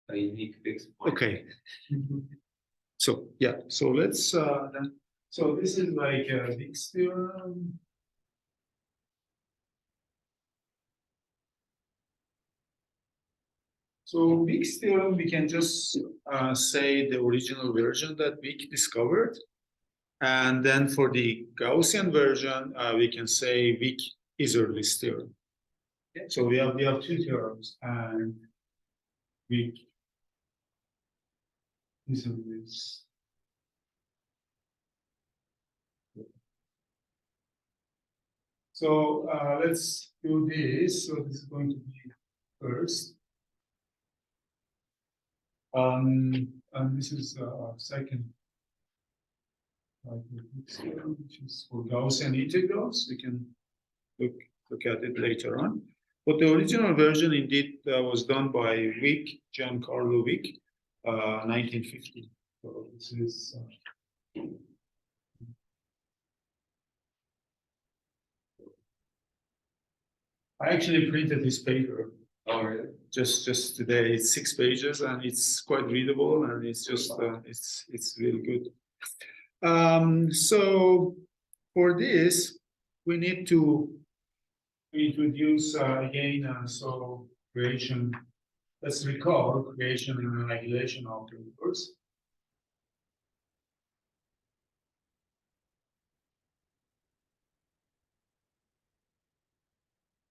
a unique fixed point. Okay. So yeah, so let's then. So this is like Wick's theorem. So Wick's theorem, we can just say the original version that Wick discovered, and then for the Gaussian version, we can say Wick-Isserlis theorem. Okay. So we have two theorems, and Wick-Isserlis. So let's do this. So this is going to be first. And this is second, which is for Gaussian integrals. We can look at it later on. But the original version indeed was done by Wick, Giancarlo Wick, 1950. So this is. I actually printed this paper. Just today. It's 6 pages and it's quite readable and it's just it's really good. So for this we need to introduce again so creation. Let's recall creation and annihilation operators.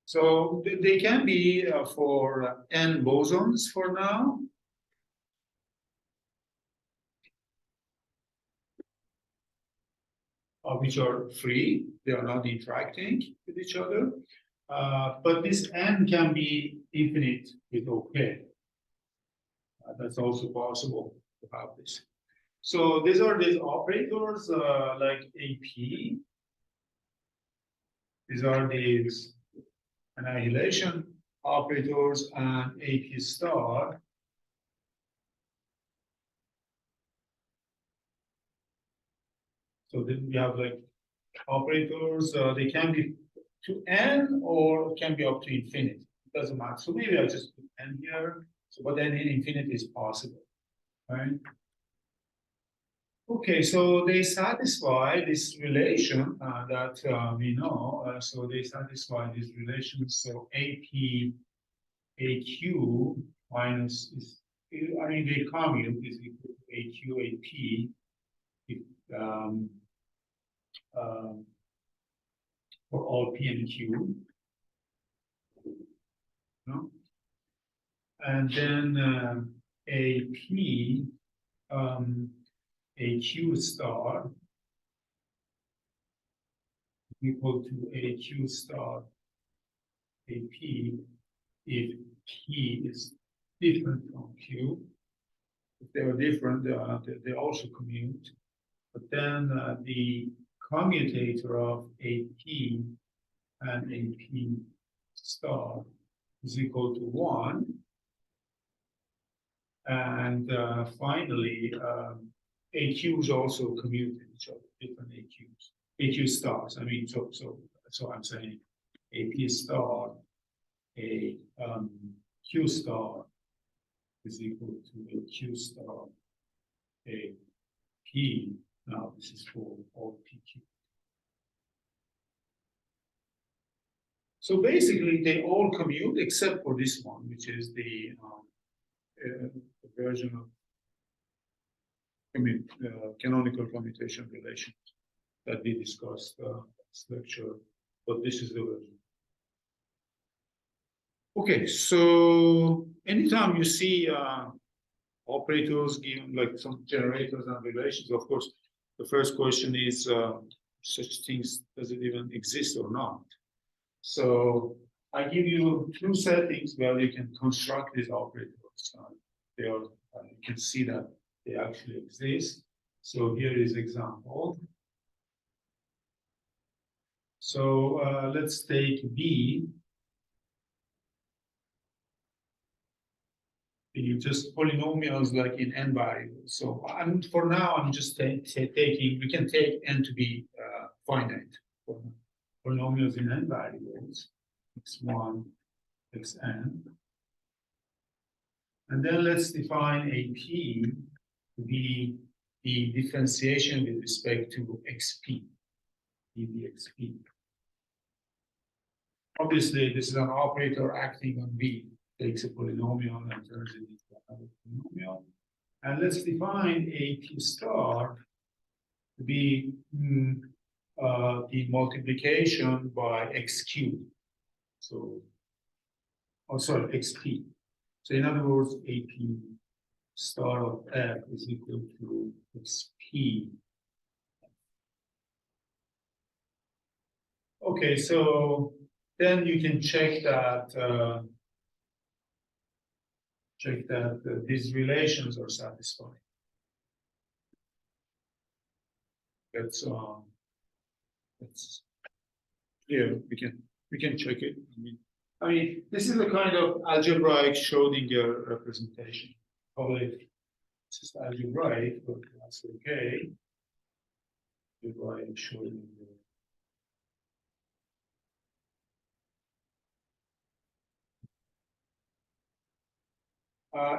So they can be for n bosons for now. Which are free, they are not interacting with each other. But this n can be infinite with OK. That's also possible to have this. So these are these operators like AP. These are these annihilation operators and AP star. So then we have like operators, they can be to n or can be up to infinity. It doesn't matter. So maybe I'll just put n here. So but then in infinity is possible, right? Okay, so they satisfy this relation that we know. So they satisfy these relations. So AP AQ minus is, I mean, the commute is equal to AQ AP. If, for all P and Q, no? And then AP AQ star equal to AQ star AP if P is different from Q. If they are different, they also commute. But then the commutator of AP and AP star is equal to 1. And finally, AQs also commute with each other, different AQs. AQ stars, I mean, so I'm saying AP star, a Q star is equal to a Q star, a P. Now this is for all PQ. So basically, they all commute except for this one, which is the version of canonical commutation relations that we discussed this lecture. But this is the version. Okay, so anytime you see operators given like some generators and relations, of course, the first question is such things, does it even exist or not? So I give you 2 settings where you can construct these operators. They are, you can see that they actually exist. So here is example. So let's take B. You just polynomials like in n variables. So for now, I'm just taking, we can take n to be finite. Polynomials in n variables, x1, xn. And then let's define a P to be the differentiation with respect to XP, dxP. Obviously, this is an operator acting on V, takes a polynomial and turns it into another polynomial. And let's define a P star to be the multiplication by X cubed. So, oh, sorry, XP. So in other words, AP star of F is equal to XP. Okay, so then you can check that these relations are satisfied. That's clear. We can check it. I mean, this is a kind of algebraic Schrodinger representation. Probably it's just algebraic, but that's okay. Algebraic Schrodinger.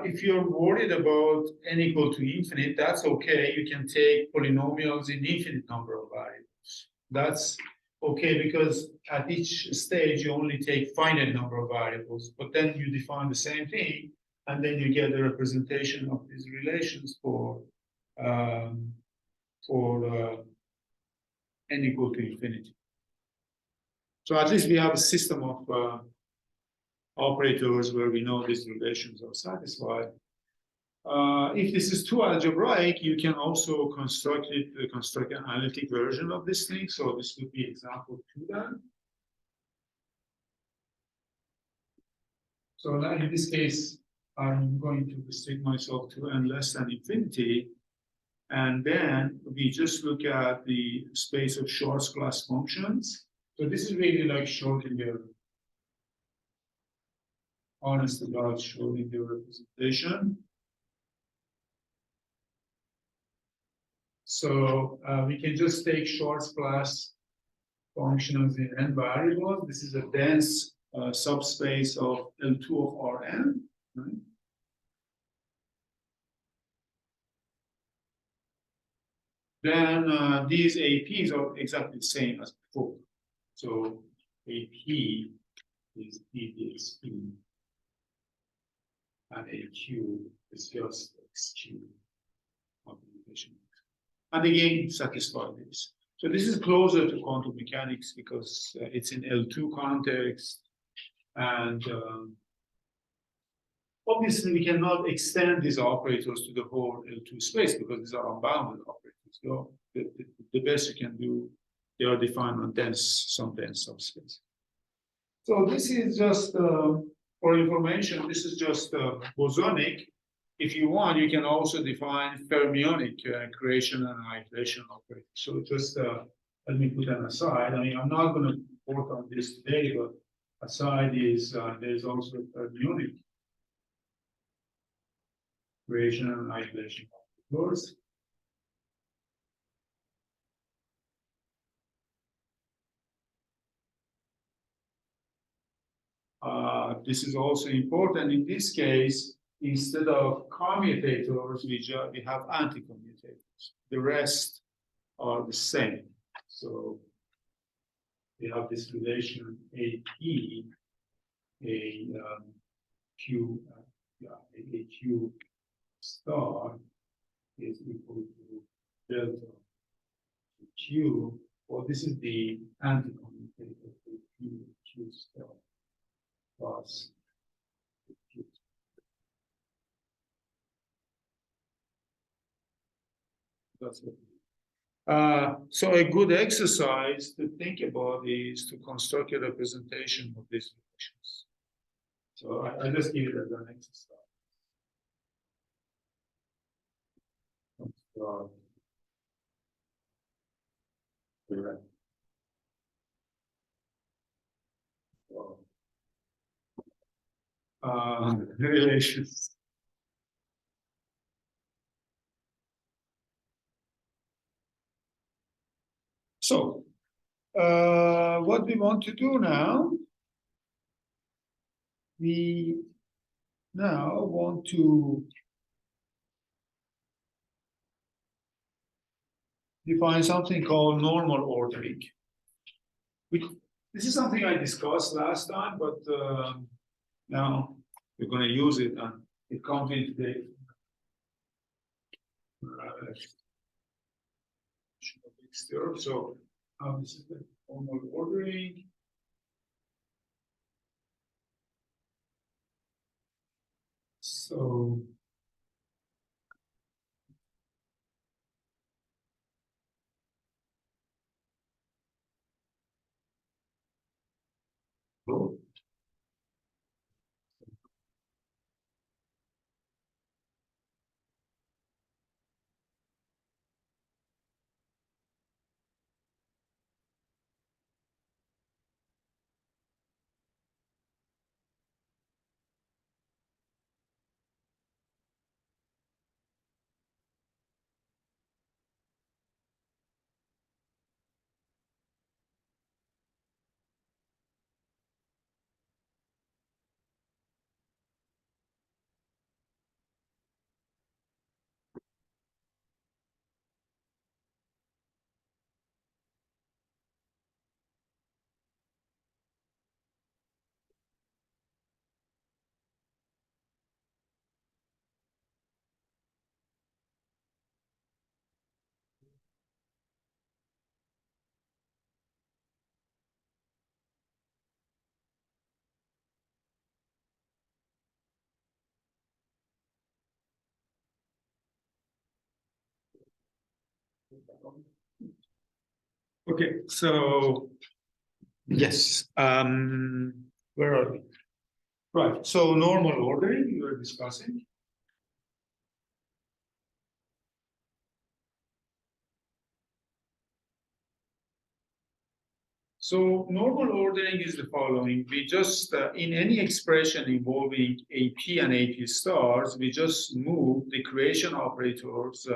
If you're worried about n equal to infinite, that's okay. You can take polynomials in infinite number of variables. That's okay, because at each stage you only take finite number of variables, but then you define the same thing, and then you get the representation of these relations for n equal to infinity. So at least we have a system of operators where we know these relations are satisfied. If this is too algebraic, you can also construct an analytic version of this thing. So this would be example 2 then. So now in this case, I'm going to restrict myself to n less than infinity. And then we just look at the space of Schwarz class functions. So this is really like Schrodinger, honest to God, Schrodinger representation. So we can just take Schwarz class functions in n variables. This is a dense subspace of L2 of Rn. Right? Then these APs are exactly the same as before. So AP is dxP, and AQ is just XQ multiplication. And again, satisfy this. So this is closer to quantum mechanics because it's in L2 context. And obviously, we cannot extend these operators to the whole L2 space because these are unbounded operators. So the best you can do, they are defined on some dense subspace. So this is just, for information, this is just bosonic. If you want, you can also define fermionic creation and annihilation operators. So just let me put them aside. I mean, I'm not going to work on this today, but aside is there's also fermionic creation and annihilation operators. This is also important. In this case, instead of commutators, we have anti-commutators. The rest are the same. So we have this relation AP, a Q star is equal to delta Q. Well, this is the anti-commutator for Q star plus Q. That's what. So a good exercise to think about is to construct a representation of these relations. So I just give it as an exercise. Relations. So, what we want to do now, we now I want to define something called normal ordering. This is something I discussed last time, but now we're going to use it, and it comes into the theorem. So this is the normal ordering. So okay, so yes, where are we? Right, so normal ordering we were discussing. So normal ordering is the following. We just, in any expression involving AP and AP stars, we just move the creation operators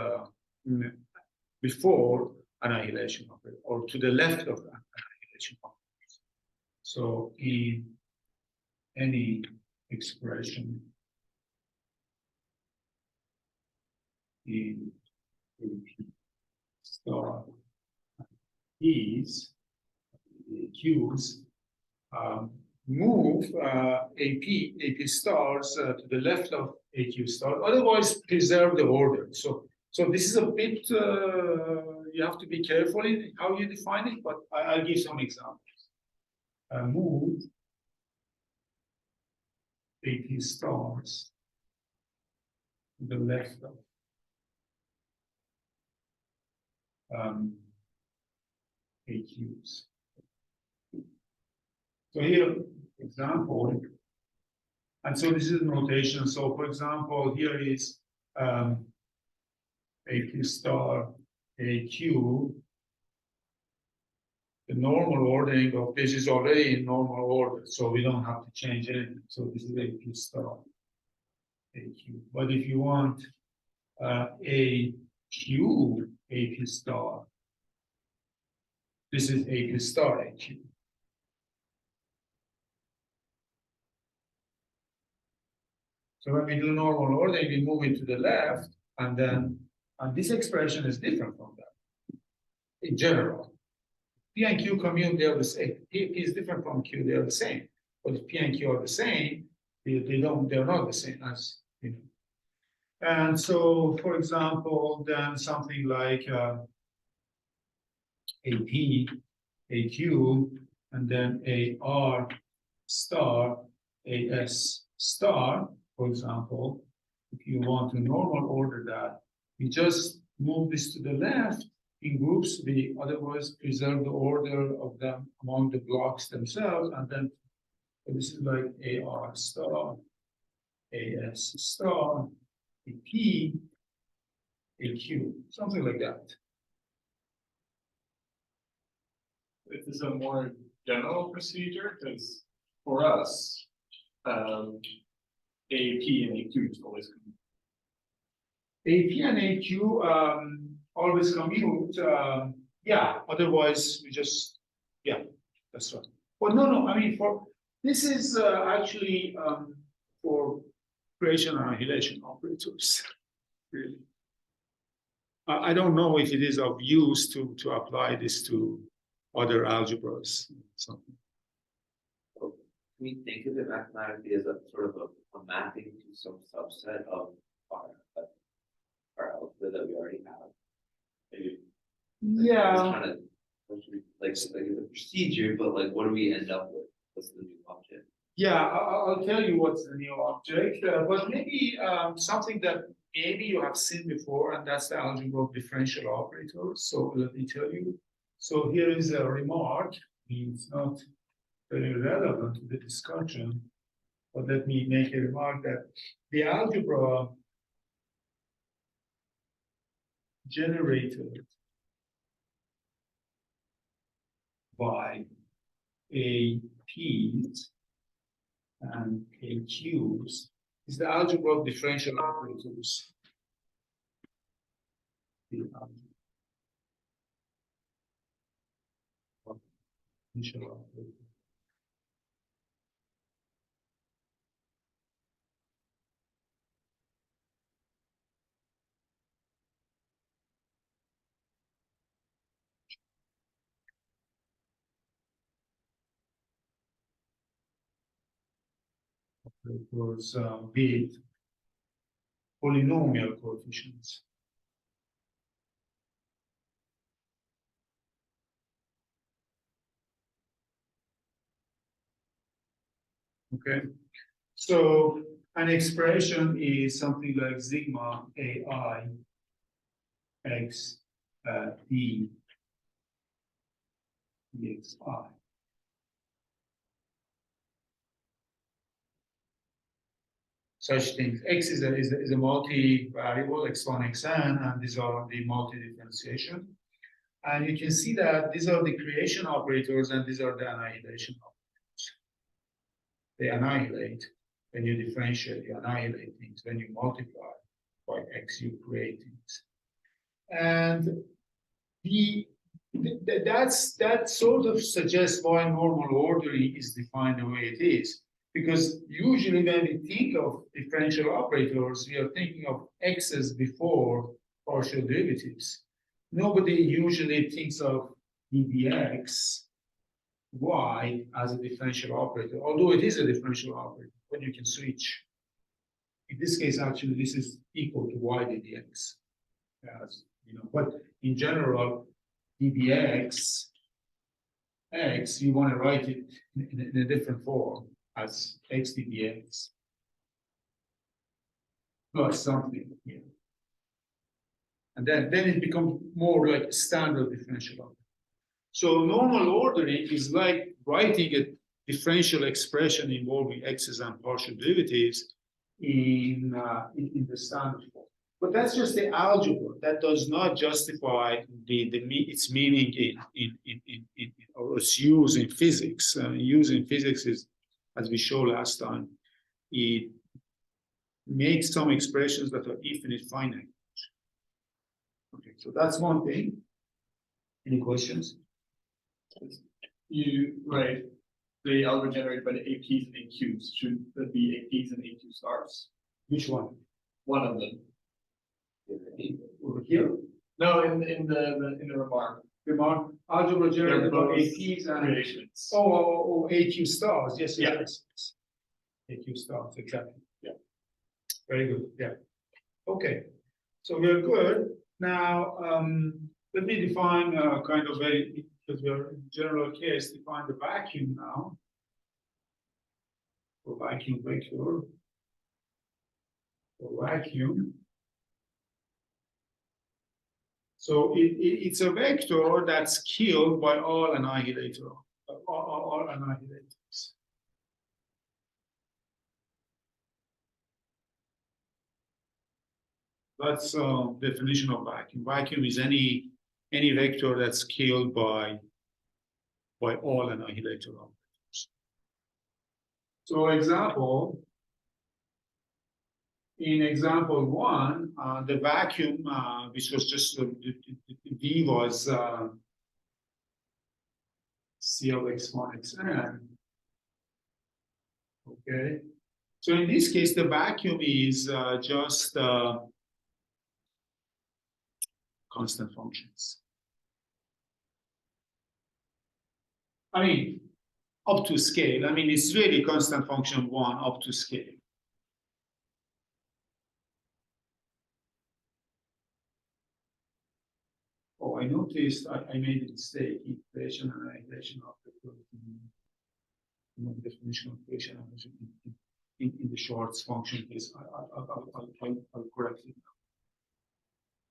before annihilation operator, or to the left of the annihilation operators. So in any expression in AP star is Q's, move AP stars to the left of AQ star, otherwise preserve the order. So this is a bit, you have to be careful in how you define it, but I'll give some examples. Move AP stars to the left of AQs. So here, example, and so this is notation. So for example, here is AQ star AQ. The normal ordering of this is already in normal order, so we don't have to change anything. So this is AQ star AQ. But if you want AQ AP star, this is AP star AQ. So when we do normal ordering, we move it to the left, and then, and this expression is different from that. In general, P and Q commute, they are the same. P is different from Q, they are the same. But if P and Q are the same, they're not the same as, you know. And so, for example, then something like AP, AQ, and then AR star, AS star, for example, if you want to normal order that, you just move this to the left in groups. We otherwise preserve the order of them among the blocks themselves, and then so this is like AR star, AS star, AP, AQ, something like that. This is a more general procedure because for us, AP and AQ is always commute. AP and AQ always commute. Yeah, otherwise we just, yeah, that's right. Well, no, I mean, for this is actually for creation and annihilation operators, really. I don't know if it is of use to apply this to other algebras. Something. Can we think of it mathematically as a sort of a mapping to some subset of our algebra that we already have? Maybe, Yeah. just trying to like the procedure, but like what do we end up with? What's the new object? Yeah, I'll tell you what's the new object, but maybe something that maybe you have seen before, and that's the algebra of differential operators. So let me tell you. So here is a remark. It's not very relevant to the discussion, but let me make a remark that the algebra generated by APs and AQs is the algebra of differential operators. The algebra of differential operators. Operators with polynomial coefficients. Okay, so an expression is something like sigma AI x d dxi. Such things. X is a multi-variable, x1, xn, and these are the multi-differentiation. And you can see that these are the creation operators and these are the annihilation operators. They annihilate. When you differentiate, you annihilate things. When you multiply by x, you create things. And that sort of suggests why normal ordering is defined the way it is. Because usually when we think of differential operators, we are thinking of x's before partial derivatives. Nobody usually thinks of dx y as a differential operator, although it is a differential operator, but you can switch. In this case, actually, this is equal to y dx. As you know, but in general, dx x, you want to write it in a different form as x dx plus something here. And then it becomes more like standard differential operator. So normal ordering is like writing a differential expression involving x's and partial derivatives in the standard form. But that's just the algebra. That does not justify its meaning or its use in physics. Use in physics is, as we showed last time, it makes some expressions that are infinite finite. Okay, so that's one thing. Any questions? Right. The algorithm generated by the APs and AQs. Should that be APs and AQ stars? Which one? One of them. Over here? No, in the remark. Remark algebra generated by APs and creations. AQ stars. Yes, Yeah. yes. AQ stars, exactly. Yeah. Very good. Yeah. Okay. So we're good. Now let me define kind of because we are in general case, define the vacuum now. For vacuum vector. For vacuum. So it's a vector that's killed by all annihilators. That's definition of vacuum. Vacuum is any vector that's killed by all annihilator operators. So in example 1, the vacuum, which was just V was C of x1 xn. Okay, So in this case, the vacuum is just constant functions. I mean, up to scale. I mean, it's really constant function 1 up to scale. Oh, I noticed I made a mistake. Inflation and annihilation of the definition of inflation in the Schwartz function case. I'll correct it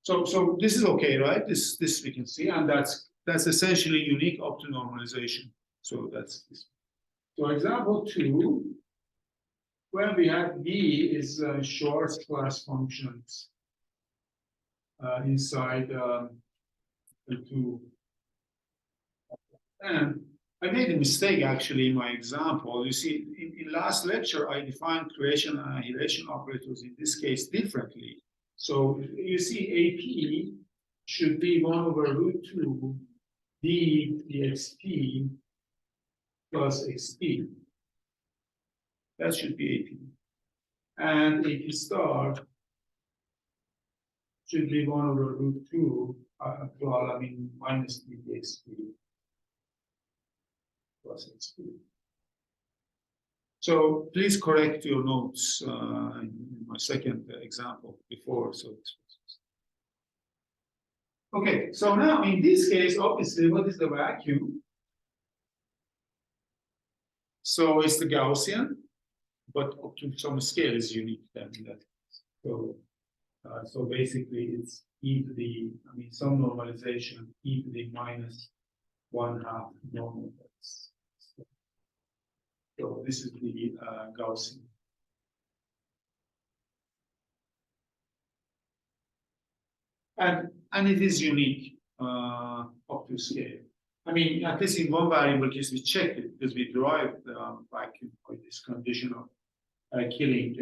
now. So this is okay, right? This we can see, and that's essentially unique up to normalization. So that's this. So example 2, when we have B is Schwartz class functions inside the 2. And I made a mistake actually in my example. You see, in last lecture, I defined creation and annihilation operators in this case differently. So you see, AP should be 1 over root 2 d dxp plus xp. That should be AP. And AP star should be 1 over root 2, well, I mean, minus d dxp plus xp. So please correct your notes in my second example before. So okay, so now in this case, obviously, what is the vacuum? So it's the Gaussian, but up to some scale is unique then. So, so basically, it's e to the, I mean, some normalization, e to the minus 1/2 normal. So this is the Gaussian. And it is unique up to scale. I mean, at least in one variable case, we checked it because we derived the vacuum by this condition of killing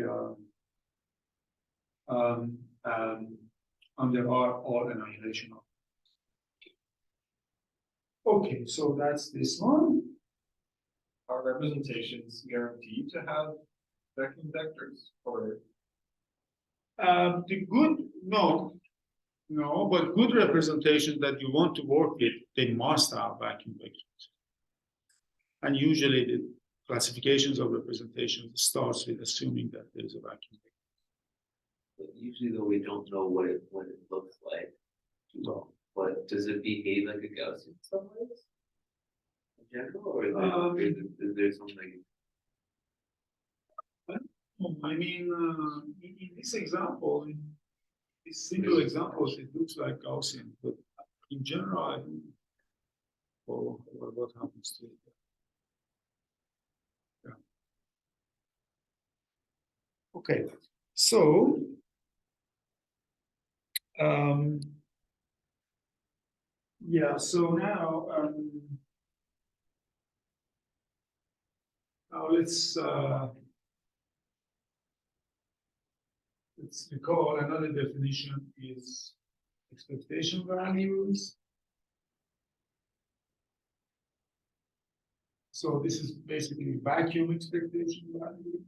under all annihilation. Okay, so that's this one. Are representations guaranteed to have vacuum vectors, or The good, no, but good representations that you want to work with, they must have vacuum vectors. And usually the classifications of representations starts with assuming that there is a vacuum vector. But usually though, we don't know what it looks like. No. But does it behave like a Gaussian in some ways? In general, or is there something? I mean, in this example, in these single examples, it looks like Gaussian, but in general, I don't know what happens to it. Yeah. Okay, so yeah, so now let's recall another definition is expectation values. So this is basically vacuum expectation value.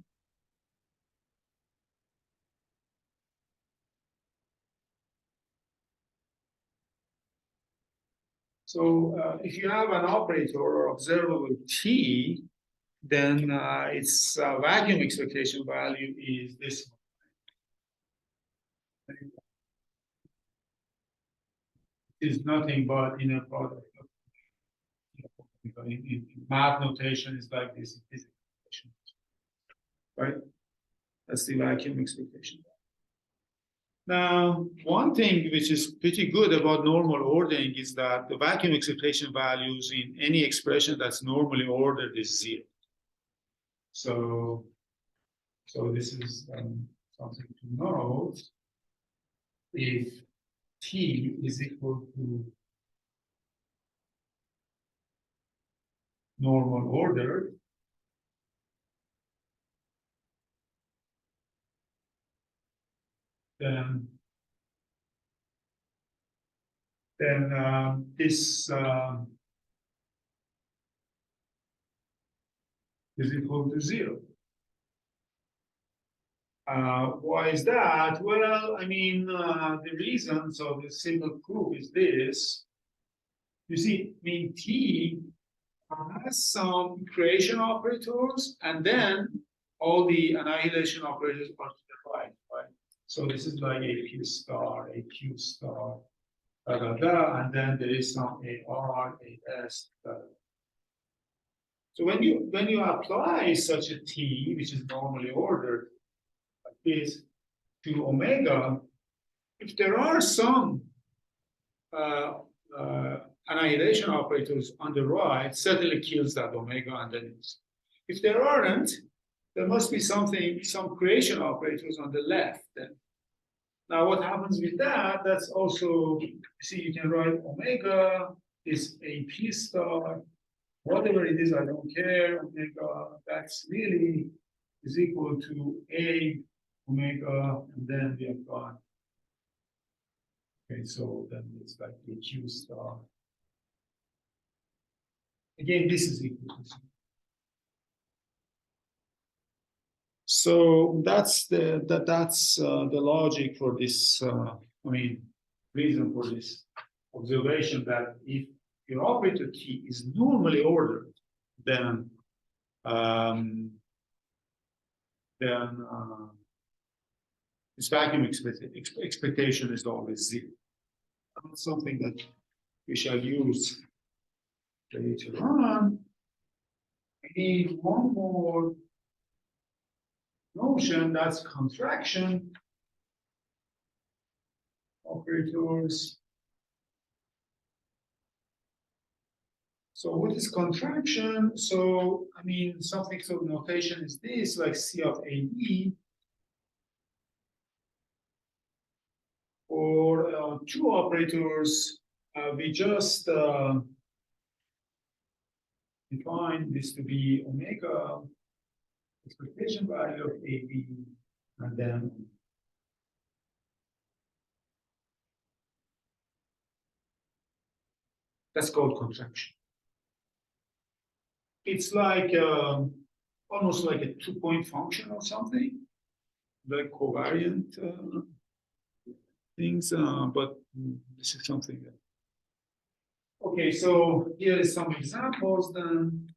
So if you have an operator or observable T, then its vacuum expectation value is this one. Is nothing but inner product. In math notation is like this, right? That's the vacuum expectation. Now, one thing which is pretty good about normal ordering is that the vacuum expectation values in any expression that's normally ordered is 0. So this is something to note. If T is equal to normal order, then this is equal to 0. Why is that? Well, I mean, the reason, so the simple proof is this. You see, I mean, T has some creation operators, and then all the annihilation operators are to the right, right? So this is like a Q star, a Q star, da, da, da, and then there is some AR, AS, da, da. So when you apply such a T, which is normally ordered like this, to omega, if there are some annihilation operators on the right, certainly kills that omega, and then if there aren't, there must be something, some creation operators on the left. Then now what happens with that? That's also, see, you can write omega is a P star, whatever it is, I don't care. Omega, that's really is equal to A omega, and then we have got. Okay, so then it's like the Q star. Again, this is equal to 0. So that's the logic for this. I mean, reason for this observation that if your operator T is normally ordered, then this vacuum expectation is always 0. That's something that we shall use later on. I need one more notion, that's contraction operators. So what is contraction? So, I mean, something sort of notation is this, like C of AD. For two operators, we just define this to be omega expectation value of AB, and then that's called contraction. It's like almost like a 2-point function or something, like covariant things, but this is something that. Okay, so here is some examples then.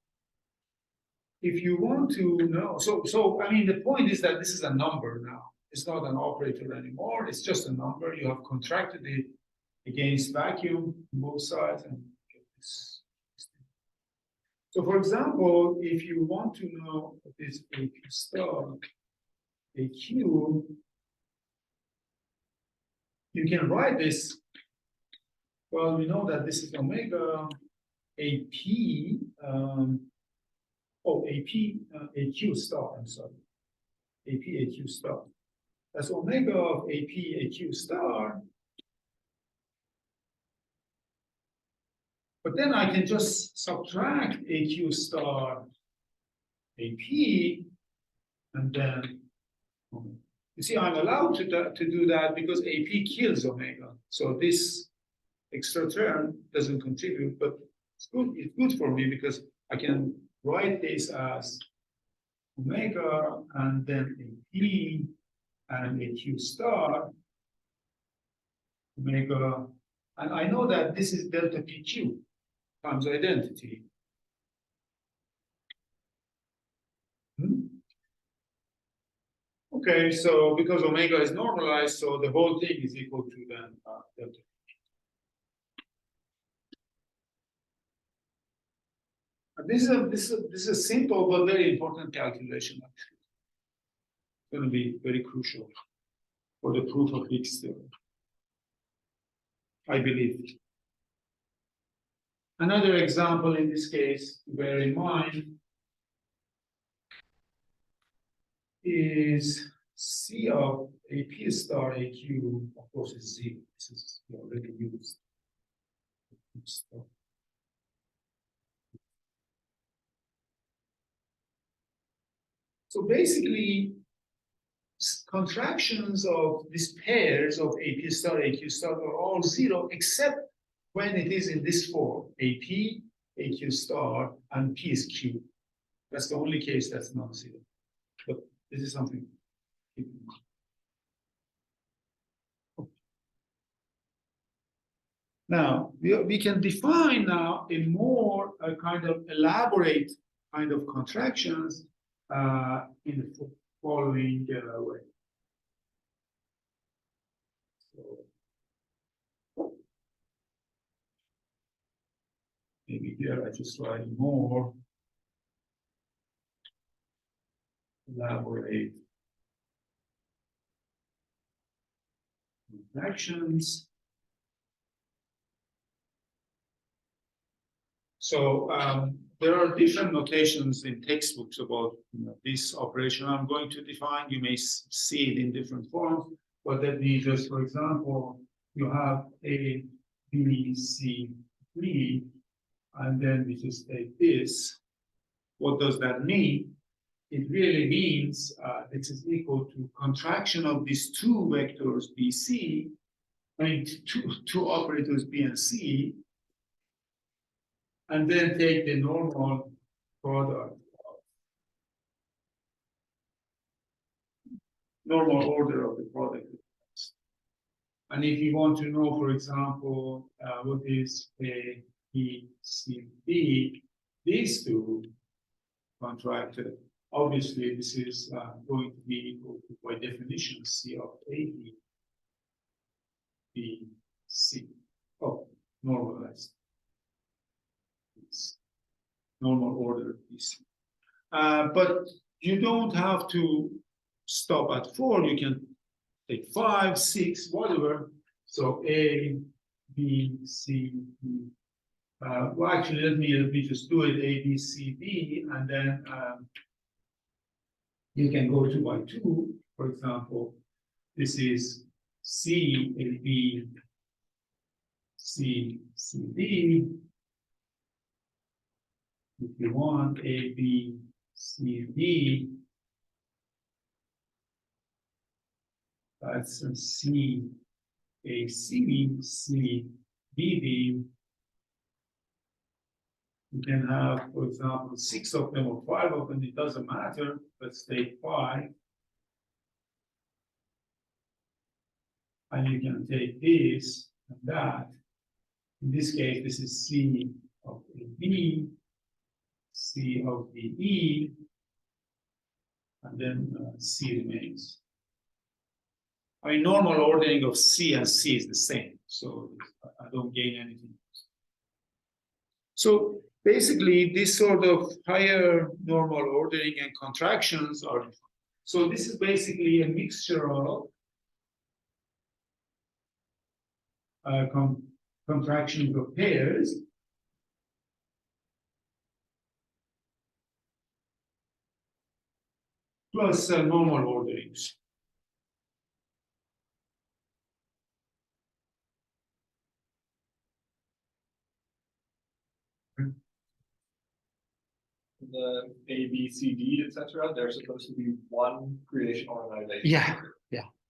If you want to know, so I mean, the point is that this is a number now. It's not an operator anymore. It's just a number. You have contracted it against vacuum on both sides and get this. So, for example, if you want to know what is a Q star, a Q, you can write this. Well, we know that this is omega AP. AQ star, I'm sorry. AP, AQ star. That's omega of AP, AQ star. But then I can just subtract AQ star AP, and then, you see, I'm allowed to do that because AP kills omega. So this extra term doesn't contribute, but it's good for me because I can write this as omega and then a P and a Q star omega, and I know that this is delta PQ times identity. Okay, so because omega is normalized, so the whole thing is equal to then delta. This is a simple but very important calculation, actually. It's going to be very crucial for the proof of Wick's theorem, I believe. Another example in this case to bear in mind is C of a P star AQ, of course, is 0. This is already used. So basically, contractions of these pairs of AP star, AQ star are all 0, except when it is in this form, AP, AQ star, and P is Q. That's the only case that's not 0. But this is something Now, we can define now a more kind of elaborate kind of contractions in the following way. So, maybe here I just write more elaborate contractions. So there are different notations in textbooks about this operation I'm going to define. You may see it in different forms, but let me just, for example, you have A, B, C, D, and then we just take this. What does that mean? It really means this is equal to contraction of these two vectors B, C, I mean two operators B and C, and then take the normal product, normal order of the product. And if you want to know, for example, what is A, B, C, D, these two contracted, obviously this is going to be equal to, by definition, C of A, B, C. Oh, normalized. It's normal order BC. But you don't have to stop at 4. You can take 5, 6, whatever. So A, B, C, D. Well, actually, let me just do it A, B, C, D, and then you can go 2 by 2. For example, this is C, A, B, C, C, D. If you want A, B, C, D, that's a C, A, C, C, B, D. You can have, for example, 6 of them or 5 of them, it doesn't matter. Let's take 5. And you can take this and that. In this case, this is C of A, B, C of the E, and then C remains. I mean, normal ordering of C and C is the same, so I don't gain anything. So basically, this sort of higher normal ordering and contractions are. So this is basically a mixture of contractions of pairs. Plus normal orderings. The A, B, C, D, etc. They're supposed to be one creation organization. Yeah,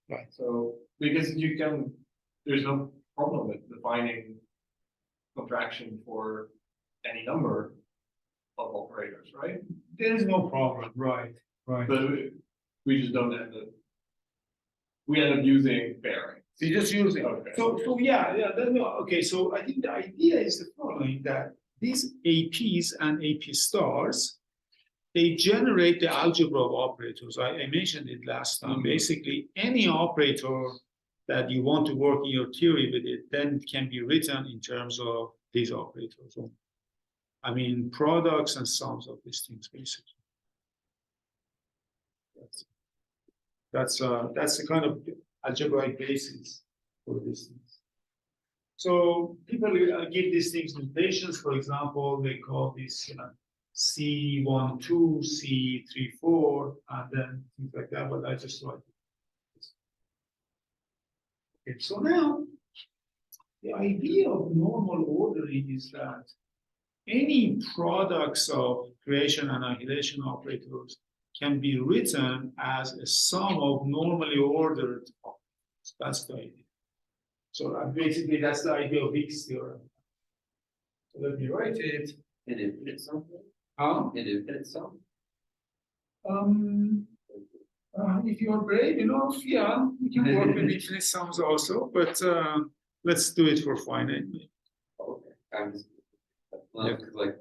right. So because you can, there's no problem with defining contraction for any number of operators, right? There is no problem, right. But we just don't end up. We end up using pairing. So you just use it. Okay. So yeah. Okay. So I think the idea is the following: that these APs and AP stars, they generate the algebra of operators. I mentioned it last time. Basically, any operator that you want to work in your theory with it, then it can be written in terms of these operators. I mean, products and sums of these things, basically. That's the kind of algebraic basis for these things. So people give these things notations. For example, they call this C12, C34, and then things like that. But I just write it. Okay, so now the idea of normal ordering is that any products of creation and annihilation operators can be written as a sum of normally ordered operators. That's the idea. So basically, that's the idea of Wick's theorem. So let me write it. An infinite sum? Huh? An infinite sum? If you're brave enough, yeah, we can work with infinite sums also, but let's do it for finite. Okay, I'm just, Yeah. because like,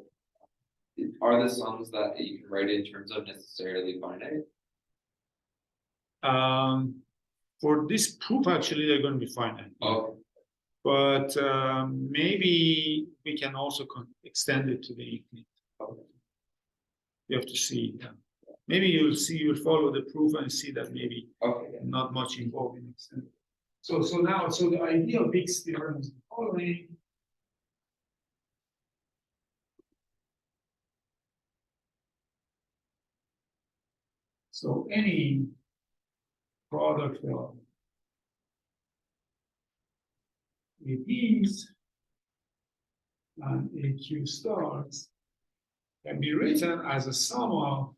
are the sums that you can write in terms of necessarily finite? For this proof, actually, they're going to be finite. Okay, But maybe we can also extend it to the infinite. okay. You have to see. Yeah. Maybe you'll follow the proof and see that maybe Okay, yeah. not much involved in extending. So the idea of Wick's theorem is the following. So any product of APs and AQ stars can be written as a sum of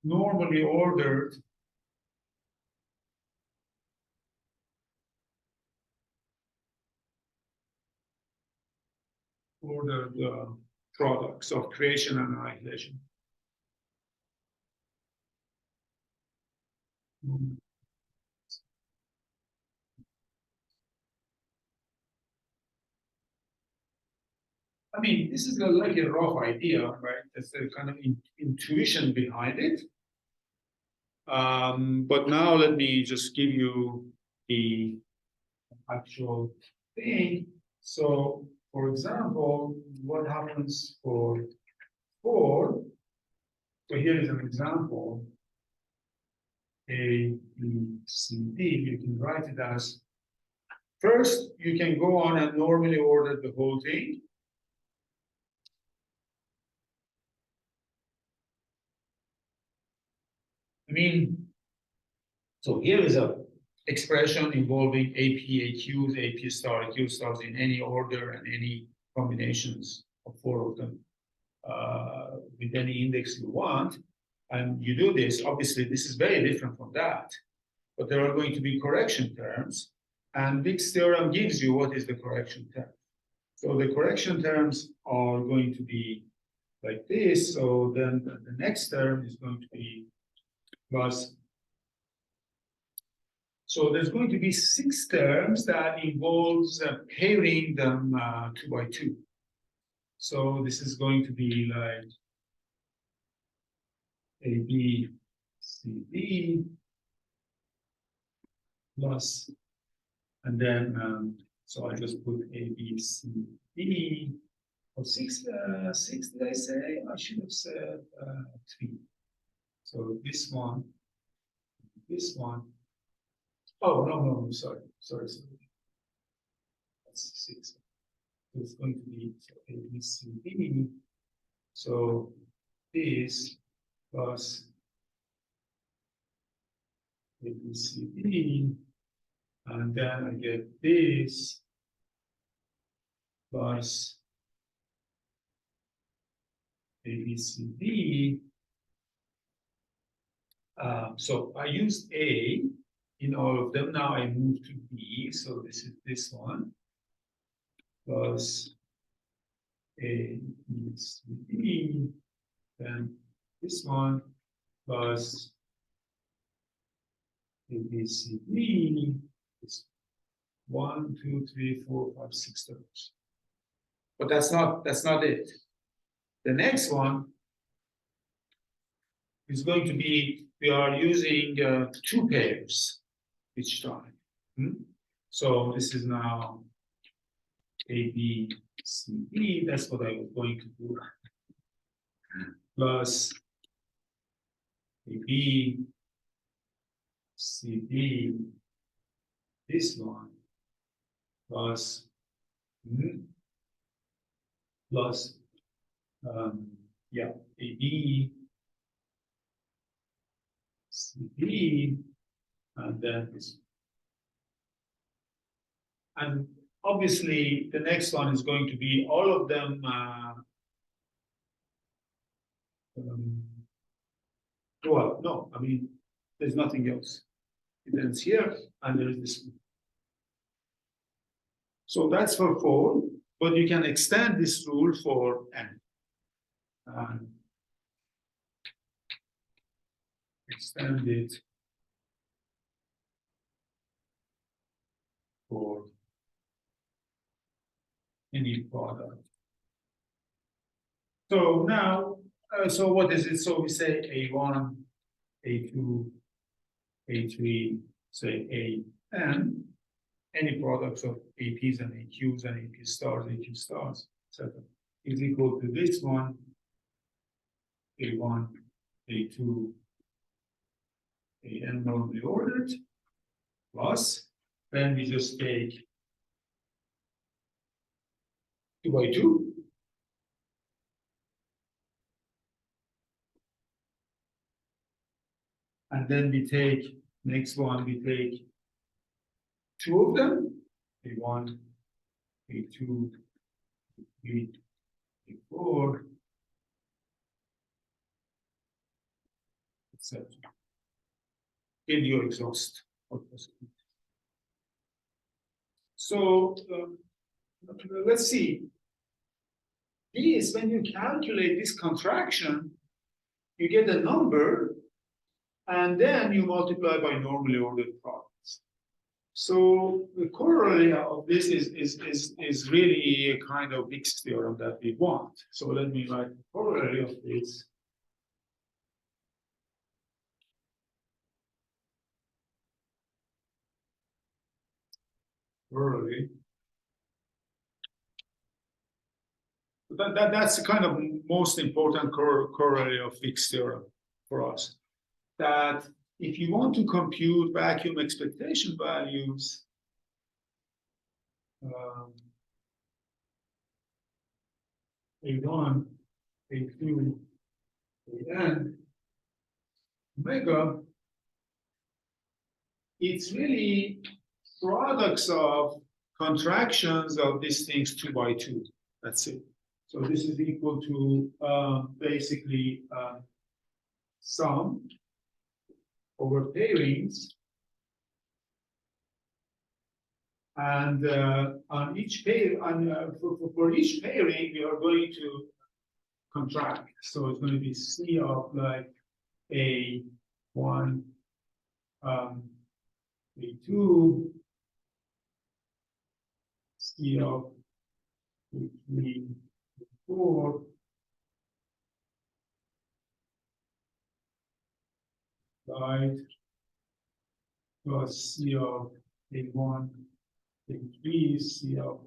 normally ordered products of creation and annihilation. I mean, this is like a rough idea, right? There's a kind of intuition behind it. But now let me just give you the actual thing. So, for example, what happens for 4? So here is an example. A, B, C, D. You can write it as, first, you can go on and normally order the whole thing. I mean, so here is a expression involving AP, AQs, AP star, AQ stars in any order and any combinations of 4 of them with any index you want. And you do this, obviously this is very different from that, but there are going to be correction terms, and Wick's theorem gives you what is the correction term. So the correction terms are going to be like this. So then the next term is going to be plus. So there's going to be 6 terms that involves pairing them 2 by 2. So this is going to be like A, B, C, D plus, and then, so I just put A, B, C, D. Oh, 6, did I say? I should have said 3. So this one. Oh, no, sorry. That's 6. It's going to be A, B, C, D. So this plus A, B, C, D. And then I get this plus A, B, C, D. So I used A in all of them. Now I move to B. So this is this one plus A, B, C, D. Then this one plus A, B, C, D. It's 1, 2, 3, 4, 5, 6 terms. But that's not it. The next one is going to be, we are using 2 pairs each time. So this is now A, B, C, D. That's what I was going to do. Plus A, B, C, D. This one plus plus yeah, A, B, C, D, and then this. And obviously, the next one is going to be all of them. Well, no, I mean, there's nothing else. It ends here, and there is this one. So that's for 4, but you can extend this rule for n. Extend it for any product. So now, so what is it? So we say A1, A2, A3, say AN, any products of APs and AQs and AP stars, AQ stars, etc. is equal to this one, A1, A2, AN normally ordered, plus, then we just take 2 by 2. And then we take, next one, we take 2 of them, A1, A2, A3, A4, etc. In your exhaust. So let's see. This, when you calculate this contraction, you get a number, and then you multiply by normally ordered products. So the corollary of this is really a kind of Wick's theorem that we want. So let me write the corollary of this. Corollary. That's the kind of most important corollary of Wick's theorem for us. That if you want to compute vacuum expectation values, A1, A2, AN, omega, it's really products of contractions of these things 2 by 2. That's it. So this is equal to basically sum over pairings, and on each pair, for each pairing, we are going to contract. So it's going to be C of like A1, A2, C of A3, A4, right, plus C of A1, A3, C of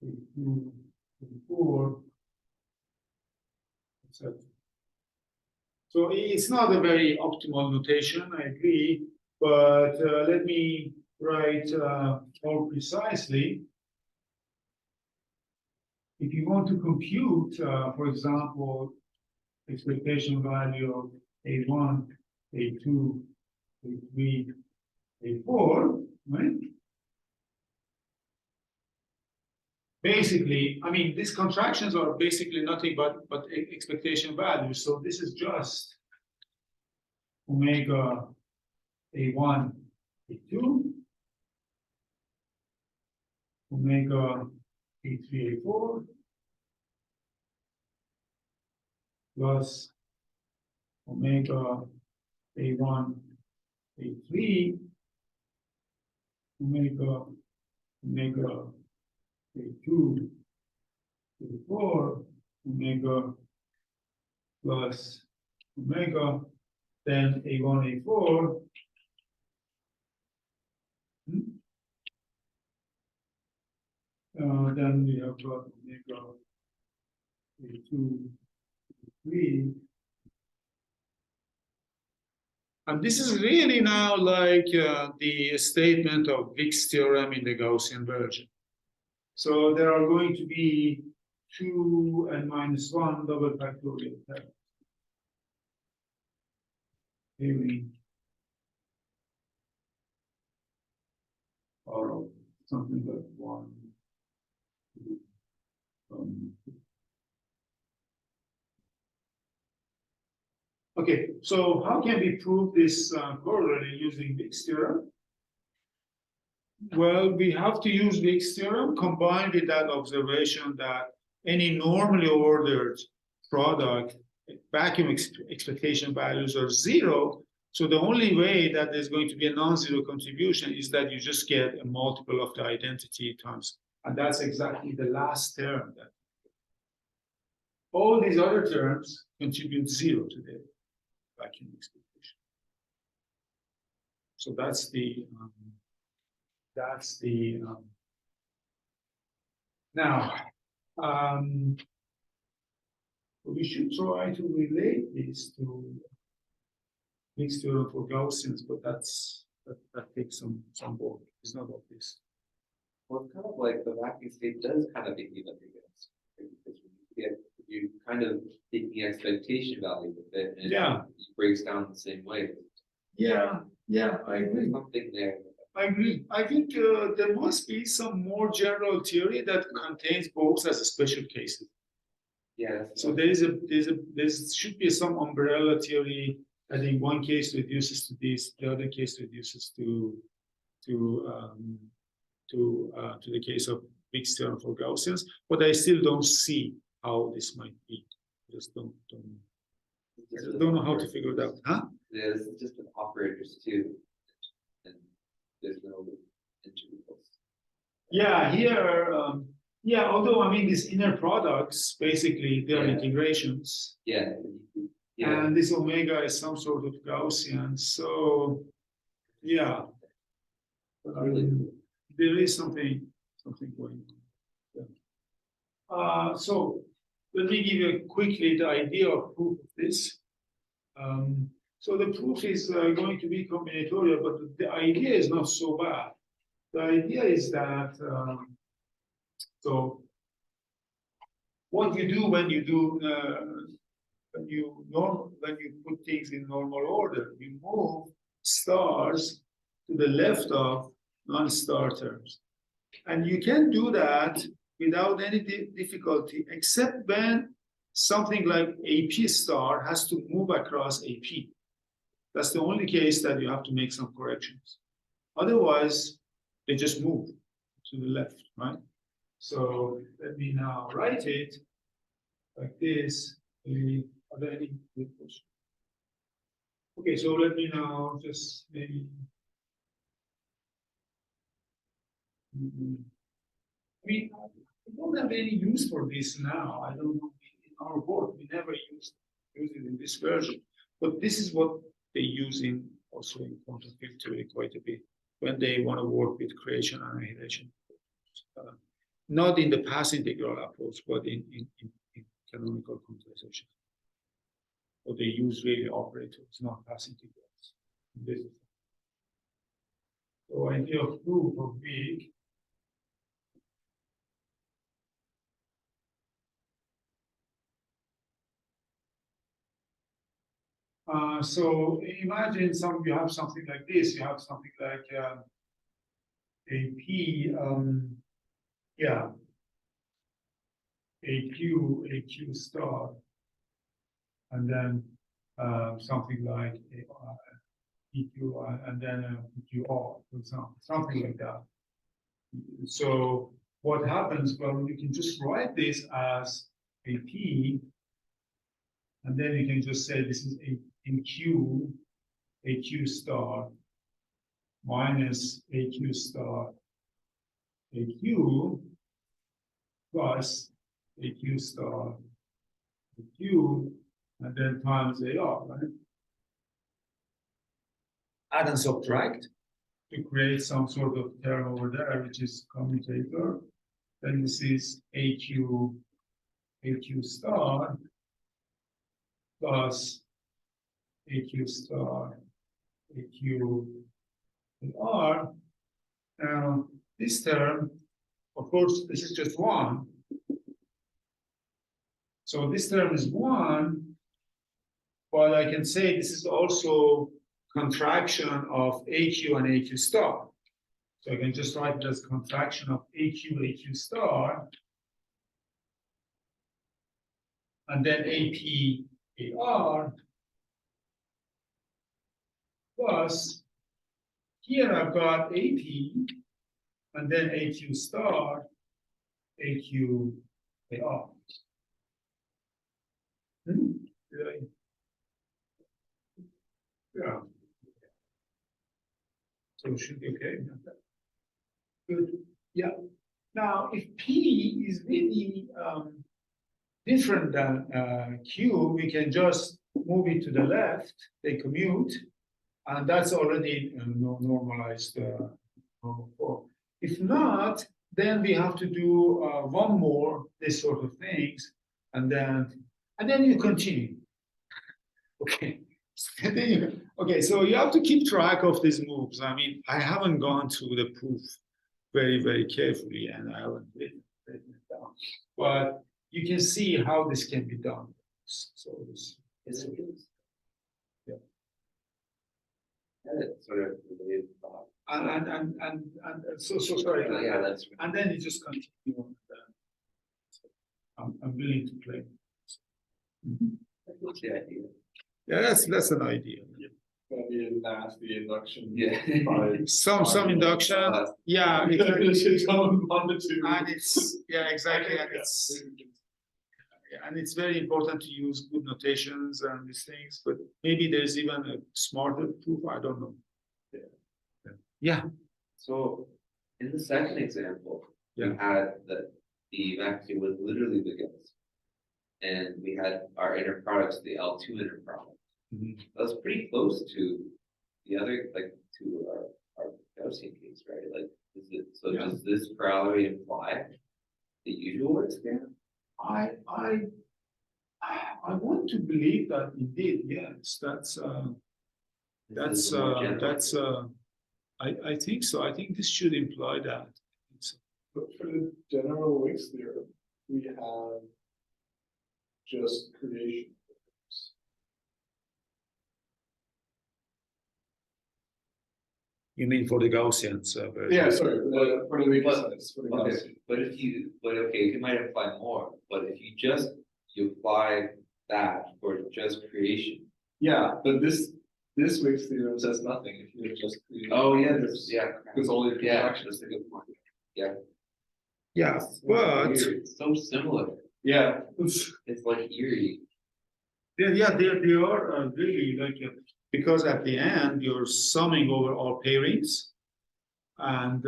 A2, A4, etc. So it's not a very optimal notation, I agree, but let me write more precisely. If you want to compute, for example, expectation value of A1, A2, A3, A4, right? Basically, I mean, these contractions are basically nothing but expectation values. So this is just omega A1, A2, omega A3, A4, plus omega A1, A3, omega A2, A4, omega plus omega, then A1, A4. Then we have got omega A2, A3. And this is really now like the statement of Wick's theorem in the Gaussian version. So there are going to be 2 and minus 1 double factorial terms. Maybe or something like 1. Okay, so how can we prove this corollary using Wick's theorem? Well, we have to use Wick's theorem combined with that observation that any normally ordered product, vacuum expectation values are zero. So the only way that there's going to be a non-zero contribution is that you just get a multiple of the identity times. And that's exactly the last term. That all these other terms contribute zero to the vacuum expectation. So that's the now we should try to relate this to Wick's theorem for Gaussians, but that takes some work. It's not obvious. Well, it's kind of like the vacuum state does kind of behave like a Gauss, right? Because you kind of taking expectation value with it, and Yeah. it breaks down the same way. Yeah, I agree. There's something there. I agree. I think there must be some more general theory that contains both as a special cases. Yeah. So there should be some umbrella theory that in one case reduces to this, the other case reduces to the case of Wick's theorem for Gaussians, but I still don't see how this might be. Just don't know how to figure it out, huh? There's just with operators too, and there's no integrals. Yeah, here, although I mean these inner products, basically they are Yeah. integrations. Yeah. And this omega is some sort of Gaussian. So yeah. There is something going on. Yeah. So let me give you quickly the idea of proof of this. So the proof is going to be combinatorial, but the idea is not so bad. The idea is that so what you do when you put things in normal order, you move stars to the left of non-star terms, and you can do that without any difficulty, except when something like AP star has to move across AP. That's the only case that you have to make some corrections. Otherwise, they just move to the left, right? So let me now write it like this. Are there any good questions? Okay, so let me now just maybe. I mean, I don't have any use for this now. I don't know. In our work, we never use it in this version. But this is what they use in also in quantum field theory quite a bit when they want to work with creation and annihilation. Not in the path integral approach, but in canonical quantization. So they use really operators, not path integrals. This is so idea of proof of Wick. So imagine you have something like this. You have something like AQ star, and then something like PQ and then PQR, for example, something like that. So what happens? Well, you can just write this as AP, and then you can just say this is AQ star minus AQ star AQ plus AQ star AQ, and then times AR, right? Add and subtract to create some sort of term over there, which is commutator. Then this is AQ star plus AQ star AQ AR. Now, this term, of course, this is just one. So this term is one, but I can say this is also contraction of AQ and AQ star. So I can just write it as contraction of AQ star, and then AR plus here I've got AP and then AQ star, AQ AR. Yeah. So it should be okay. Good. Yeah. Now, if P is really different than Q, we can just move it to the left, they commute, and that's already normalized normal form. If not, then we have to do one more, this sort of things, and then you continue. Okay. Okay, so you have to keep track of these moves. I mean, I haven't gone through the proof very, very carefully, and I haven't written it down. But you can see how this can be done. So this Is it good? Yeah. It's sort of related thought. and so sorry. Yeah, that's. And then you just continue on. I'm willing to play. What's the idea? Yeah, that's an idea. Gonna be a nasty induction. Yeah. Some induction. Yeah, It's exactly. on the two. And it's exactly, and it's very important to use good notations and these things, but maybe there's even a smarter proof, I don't know. Yeah. So in the second example, we had the vacuum was literally the Gauss. And we had our inner products, the L2 inner product. That's pretty close to the other, like to our Gaussian case, right? Like, is it so? Does this parallelity imply the usual work scan? I want to believe that indeed, yes, I think so. I think this should imply that. But for the general Wick's theorem, we have just creation. You mean for the Gaussians? Yeah, sorry, for the Wick-Isserlis, for the Okay, Gaussian. but it might imply more. But if you apply that for just creation. Yeah, but this Wick's theorem says nothing if you just create. Oh yeah, because all your contractions is a good point. Yeah. Yeah, but It's so similar. Yeah, It's like eerie. they are really like because at the end you're summing over all pairings, and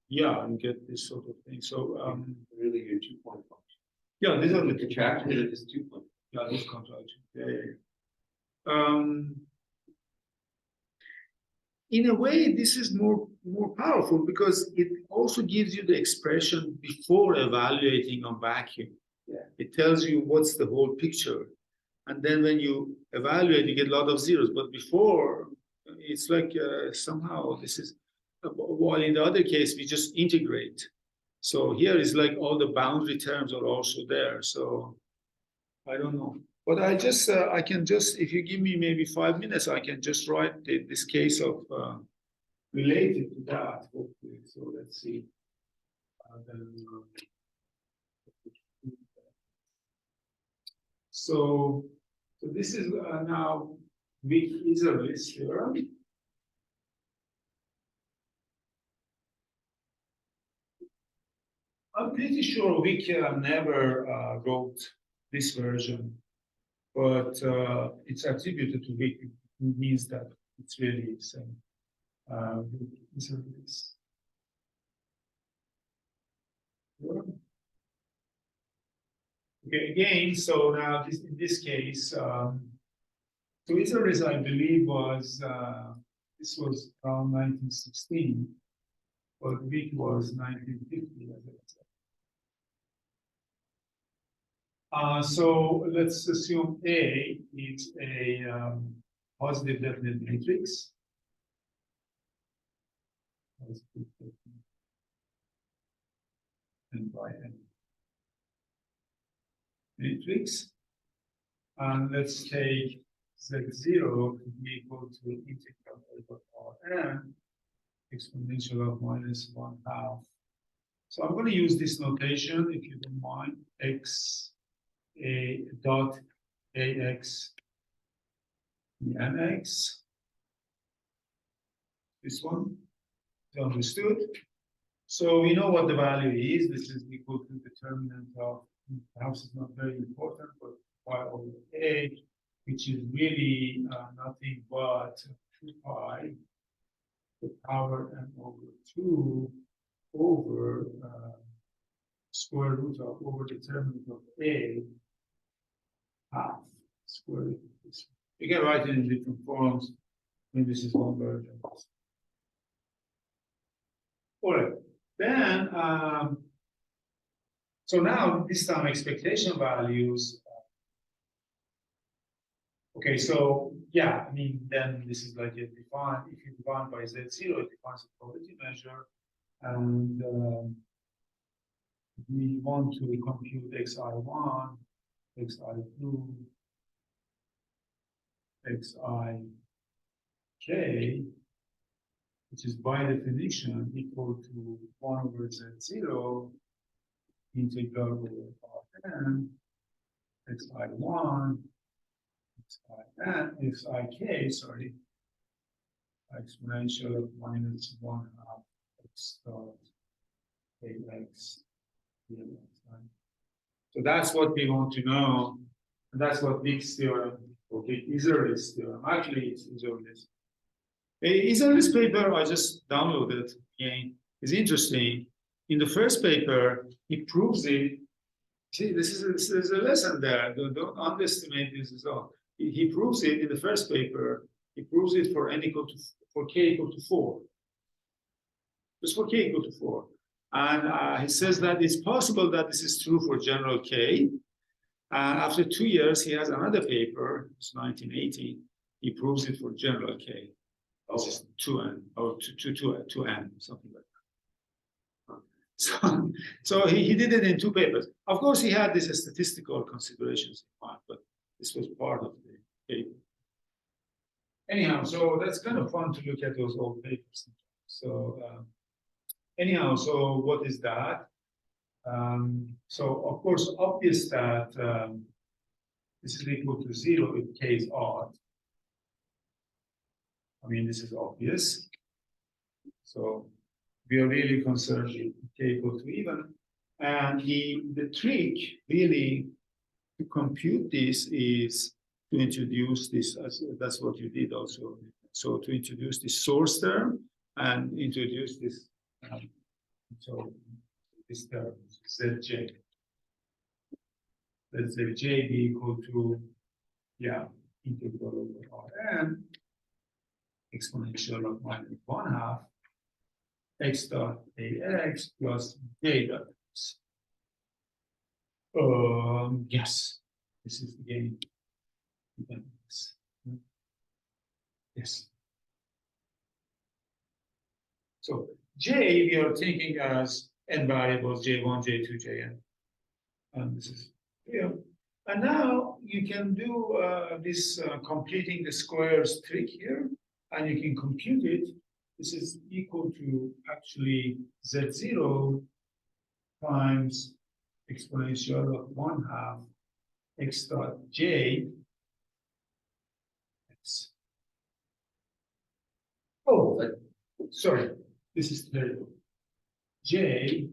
you get this sort of thing. So Really, your 2-point function. yeah, these are the Contractions are just 2 points. Yeah, this contraction. Yeah. In a way, this is more powerful because it also gives you the expression before evaluating on vacuum. Yeah. It tells you what's the whole picture. And then when you evaluate, you get a lot of zeros. But before, it's like somehow this is, while in the other case, we just integrate. So here is like all the boundary terms are also there. So I don't know. But I can just, if you give me maybe 5 minutes, I can just write this case of related to that, hopefully. So let's see. So this is now Wick-Isserlis theorem. I'm pretty sure Wick never wrote this version, but it's attributed to Wick. It means that it's really the same. Wick-Isserlis. Okay, again, so now in this case, so Isserlis, I believe, was this was around 1916, but Wick was 1950, as I said. So let's assume A is a positive definite matrix. And by n matrix. And let's take Z0 to be equal to integral over Rn exponential of -1/2. So I'm going to use this notation, if you don't mind, x a dot ax nx. This one is understood. So we know what the value is. This is equal to determinant of, perhaps it's not very important, but y over a, which is really nothing but 2 pi, the power n over 2 over square root of over determinant of a half square root of this. You can write it in different forms. Maybe this is one version. All right. Then, so now this time expectation values. Okay, so yeah, I mean, then this is like a defined, if you define by Z0, it defines a probability measure. And we want to compute xi1, xi2, xik, which is by definition equal to 1 over Z0 integral over Rn, xi1, xik, sorry, exponential of minus 1/2 x dot ax dx. So that's what we want to know. And that's what Wick's theorem, okay, Isserlis theorem. Actually, it's Isserlis. Isserlis paper I just downloaded again is interesting. In the first paper, he proves it. See, this is a lesson there. Don't underestimate this result. He proves it in the first paper. He proves it for n equal to for k equal to 4. Just for k equal to 4. And he says that it's possible that this is true for general k. And after 2 years, he has another paper. It's 1980. He proves it for general k. This is 2n or 2n, something like that. So he did it in 2 papers. Of course, he had these statistical considerations in mind, but this was part of the paper. Anyhow, so that's kind of fun to look at those old papers. So anyhow, so what is that? So of course, obvious that this is equal to 0 if k is odd. I mean, this is obvious. So we are really concerned with k equal to even. And the trick really to compute this is to introduce this, as that's what you did also. So to introduce this source term and introduce this, so this term, Zj. Let Zj be equal to, yeah, integral over Rn, exponential of minus 1/2 x dot ax plus j dot x. Yes, this is again. Yes. So j we are thinking as n variables j1, j2, jn, and this is here. And now you can do this completing the squares trick here, and you can compute it. This is equal to actually z0 times exponential of 1/2 x dot j x. Oh, sorry, this is terrible. J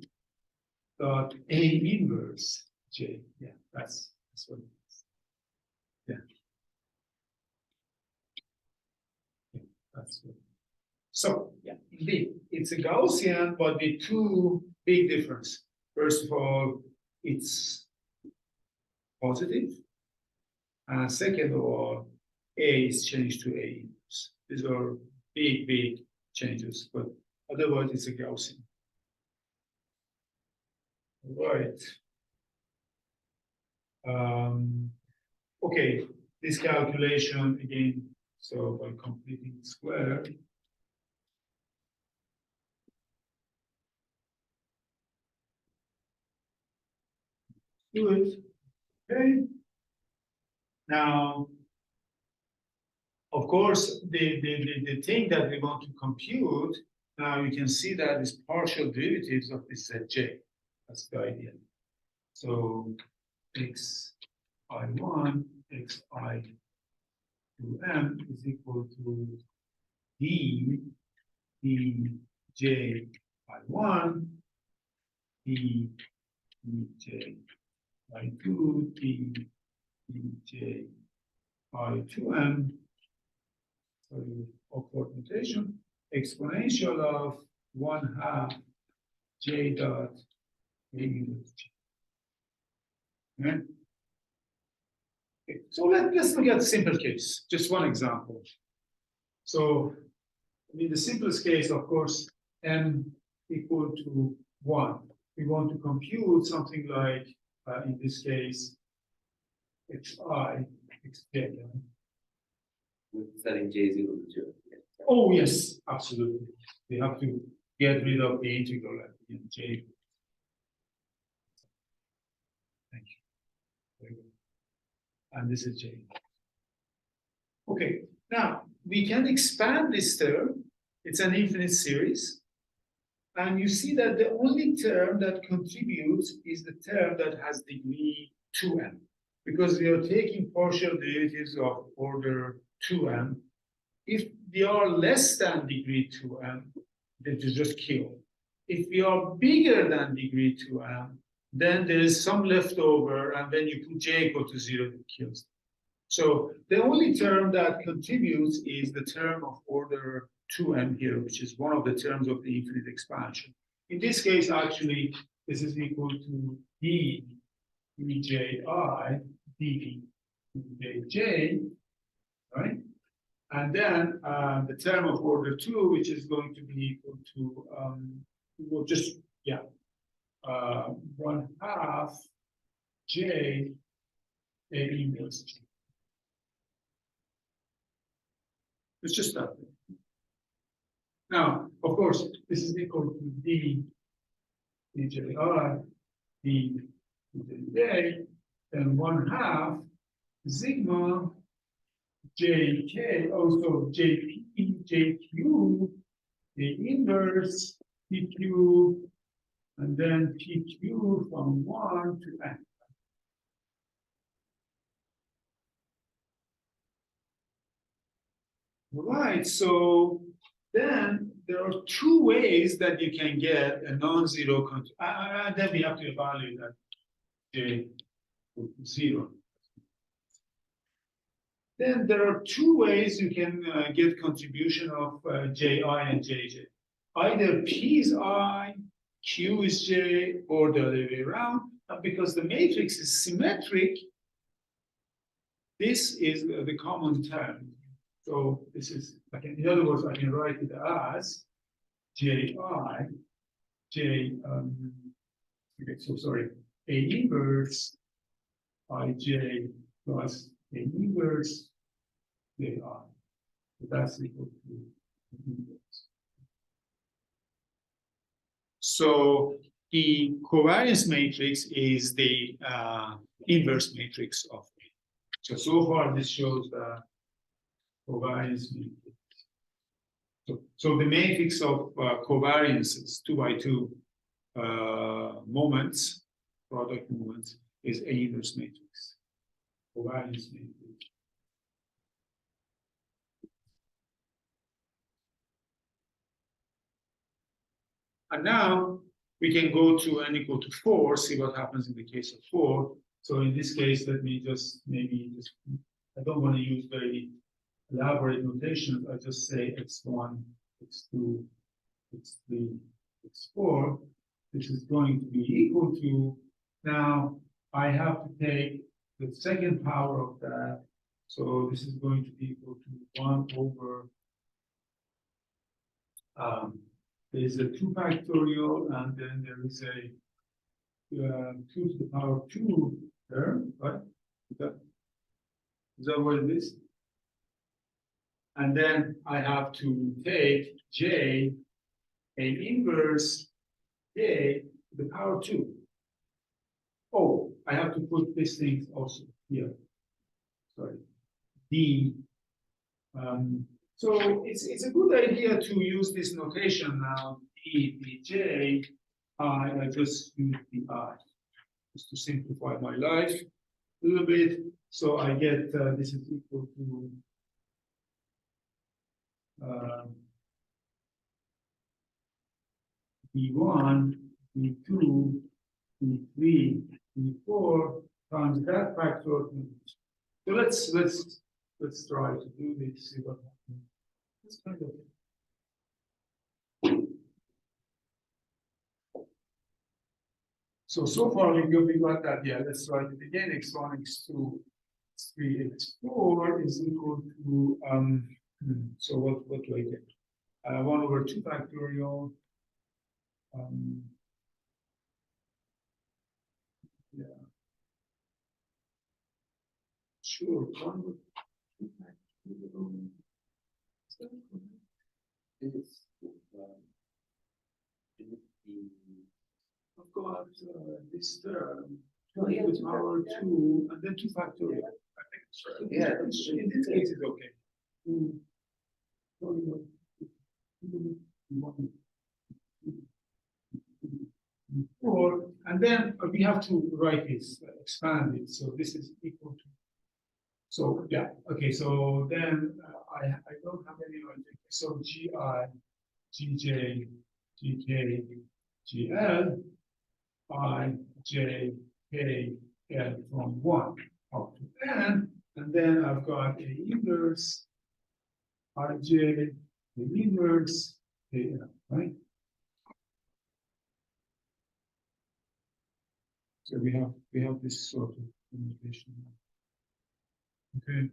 dot a inverse j. Yeah, that's what it is. Yeah. That's what. So, yeah, indeed, it's a Gaussian, but with 2 big differences. First of all, it's positive. And second of all, A is changed to A inverse. These are big changes, but otherwise it's a Gaussian. Right. Okay, this calculation again, so by completing the square, do it. Okay. Now, of course, the thing that we want to compute, now you can see that is partial derivatives of this Zj. That's the idea. So xi1, xi2m is equal to d dj I1, D, Dj, I2, D, Dj, I2m, sorry, awkward notation, exponential of 1/2 J dot A minus J. Okay? Okay. So let's look at a simple case, just one example. So in the simplest case, of course, m equal to 1. We want to compute something like, in this case, xi, xj. With setting j is equal to 2. Oh, yes, absolutely. We have to get rid of the integral at the end, j. Thank you. Very good. And this is j. Okay, now we can expand this term. It's an infinite series. And you see that the only term that contributes is the term that has degree 2m, because we are taking partial derivatives of order 2m. If we are less than degree 2m, then you just kill. If we are bigger than degree 2m, then there is some leftover, and then you put j equal to 0, it kills. So the only term that contributes is the term of order 2m here, which is one of the terms of the infinite expansion. In this case, actually, this is equal to d dji dt dj, right? And then the term of order 2, which is going to be equal to, well, just, yeah, 1/2 j a inverse j. It's just that. Now, of course, this is equal to d dji d dj, and 1/2 sigma jk, also jp, jq, the inverse pq, and then pq from 1 to n. Right, so then there are two ways that you can get a non-zero, and then we have to evaluate that j equal to 0. Then there are two ways you can get contribution of ji and jj. Either p is I, q is j, or the other way around. And because the matrix is symmetric, this is the common term. So this is, in other words, I can write it as ji, okay, so sorry, a inverse ij plus a inverse ji. So that's equal to inverse. So the covariance matrix is the inverse matrix of A. So far this shows the covariance matrix. So the matrix of covariances 2 by 2 moments, product moments, is A inverse matrix. Covariance matrix. And now we can go to n equal to 4, see what happens in the case of 4. So in this case, let me just I don't want to use very elaborate notations. I just say x1, x2, x3, x4. This is going to be equal to, now I have to take the second power of that. So this is going to be equal to 1 over, there's a 2 factorial, and then there is a 2 to the power of 2 term, right? Is that what it is? And then I have to take j, an inverse j to the power 2. Oh, I have to put these things also here. Sorry. D. So it's a good idea to use this notation now. D, dj, I just use the I, just to simplify my life a little bit. So I get this is equal to E1, E2, E3, E4 times that factor. So let's try to do this. See what happens. It's kind of. So far we got that. Yeah, let's write it again. X1, X2, X3, X4 is equal to so what do I get? 1 over 2 factorial. Yeah. Sure. 1 over 2 factorial. I've got this term, 2 to the power 2, and then 2 factorial. I think it's right. Yeah, in this case, it's okay. And then we have to write this, expand it. So this is equal to. So yeah, okay. So then I don't have any logic. So GI, GJ, GK, GL, I, J, K, L from 1 up to N, and then I've got A inverse, IJ, A inverse, AL, right? So we have this sort of communication. Okay.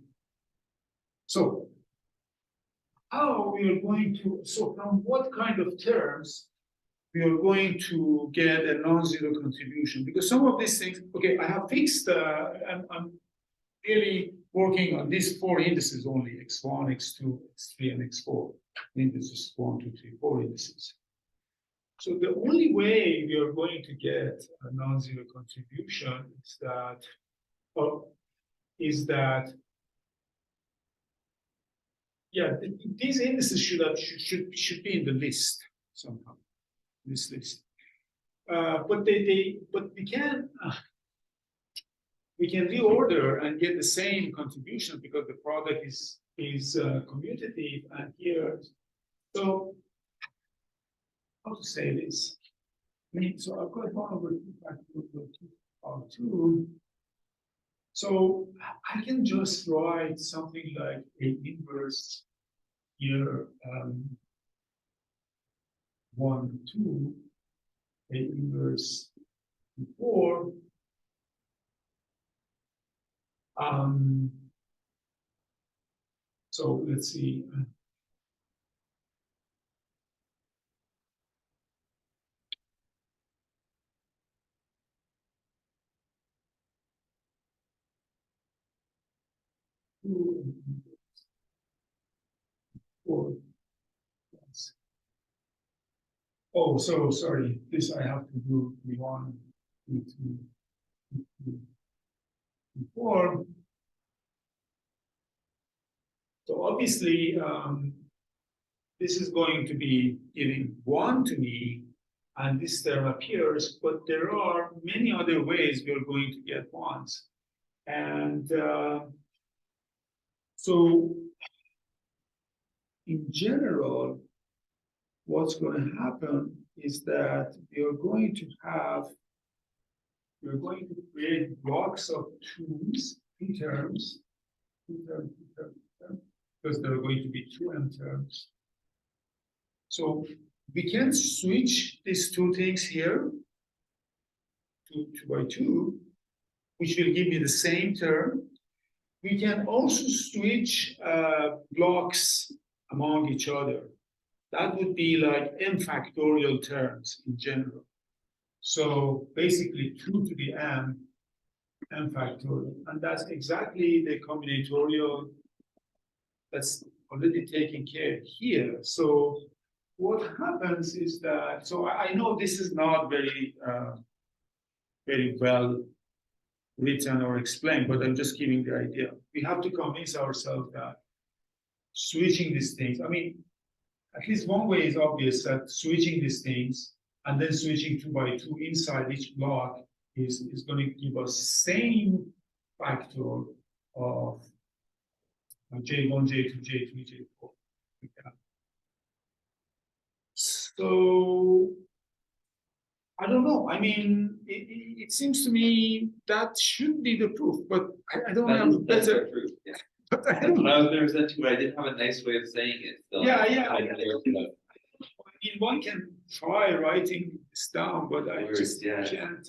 So how we are going to, so from what kind of terms we are going to get a non-zero contribution? Because some of these things, okay, I have fixed, I'm really working on these 4 indices only, X1, X2, X3, and X4. Indices 1, 2, 3, 4 indices. So the only way we are going to get a non-zero contribution is that, yeah, these indices should be in the list somehow. This list, but we can reorder and get the same contribution because the product is commutative and here. So how to say this? I mean, so I've got 1 over 2 factorial 2 power 2. So I can just write something like A inverse here, 1, 2, A inverse 4. So let's see. Four. Oh, so sorry. This I have to do 1, 2, 3, 4. So obviously, this is going to be giving 1 to me, and this term appears, but there are many other ways we are going to get 1s. And so in general, what's going to happen is that we're going to create blocks of 2s, 2 terms, because there are going to be 2 m terms. So we can switch these 2 things here to 2 by 2, which will give me the same term. We can also switch blocks among each other. That would be like m factorial terms in general. So basically 2 to the m factorial. And that's exactly the combinatorial that's already taken care here. So what happens is that, so I know this is not very well written or explained, but I'm just giving the idea. We have to convince ourselves that switching these things, I mean, at least one way is obvious, that switching these things and then switching 2 by 2 inside each block is going to give us same factor of J1, J2, J3, J4. So I don't know. I mean, it seems to me that should be the proof, but I don't have a That's better. the truth, yeah. But I That's don't what know. I was representing, but I didn't have a nice way of saying it. So Yeah, yeah. I I mean, one can try writing this down, but I Words, just yeah. can't.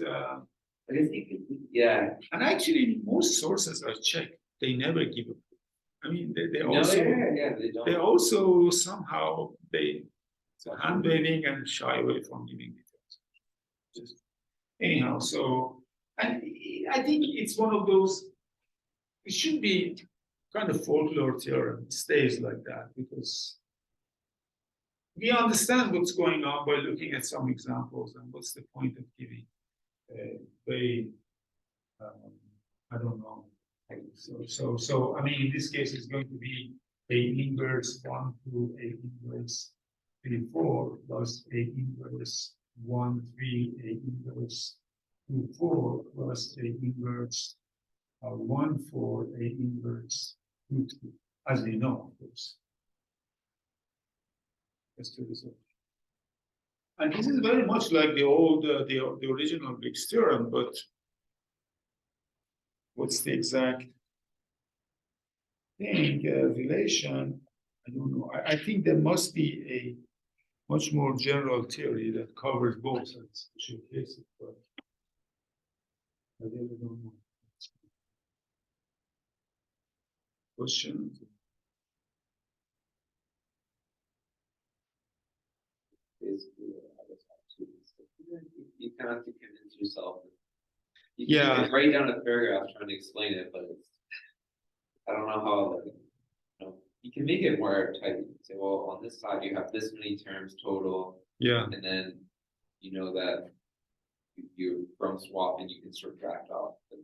I guess you could, yeah. And actually, most sources I checked, they never give a proof. I mean, they No, also yeah, they they don't. also somehow it's a hand waving and shy away from giving details. Just anyhow, so and I think it's one of those. It should be kind of folklore theorem. It stays like that because we understand what's going on by looking at some examples and what's the point of giving very I don't know. So I mean, in this case, it's going to be A inverse 1 to A inverse 3, 4 plus A inverse 1, 3, A inverse 2, 4 plus A inverse 1, 4, A inverse 2, 2, as we know, of course. That's the result. And this is very much like the old, the original Wick's theorem, but what's the exact thing, relation? I don't know. I think there must be a much more general theory that covers both special cases, but I really don't know. Question? Basically, you kind of have to convince yourself. You Yeah. can write down a paragraph trying to explain it, but it's, I don't know how, like, you know, you can make it more tight. You can say, well, on this side, you have this many terms total. Yeah. And then, you know that you from swapping, you can subtract off. So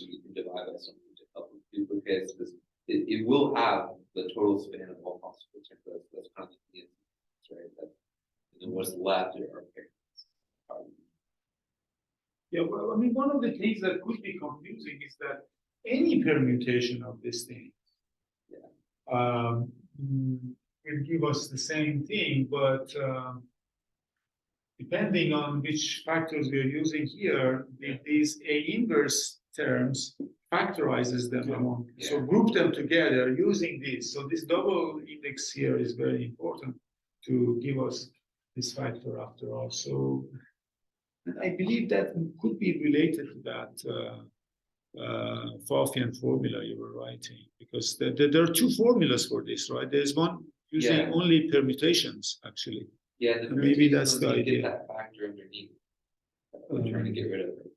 you can divide by something to help with duplicates. Because it will have the total span of all possible terms. That's kind of the instance, right? That, and then what's left are pairs. Yeah, well, I mean, one of the things that could be confusing is that any permutation of this thing will give us the same thing, but depending on which factors we are using here, these A inverse terms factorizes them among. Yeah. So group them together using this. So this double index here is very important to give us this factor after all. So and I believe that could be related to that Pfaffian formula you were writing, because there are two formulas for this, right? There's one using only permutations, actually. Yeah, maybe that's the idea. idea. Get that factor underneath. We're trying to get rid of it.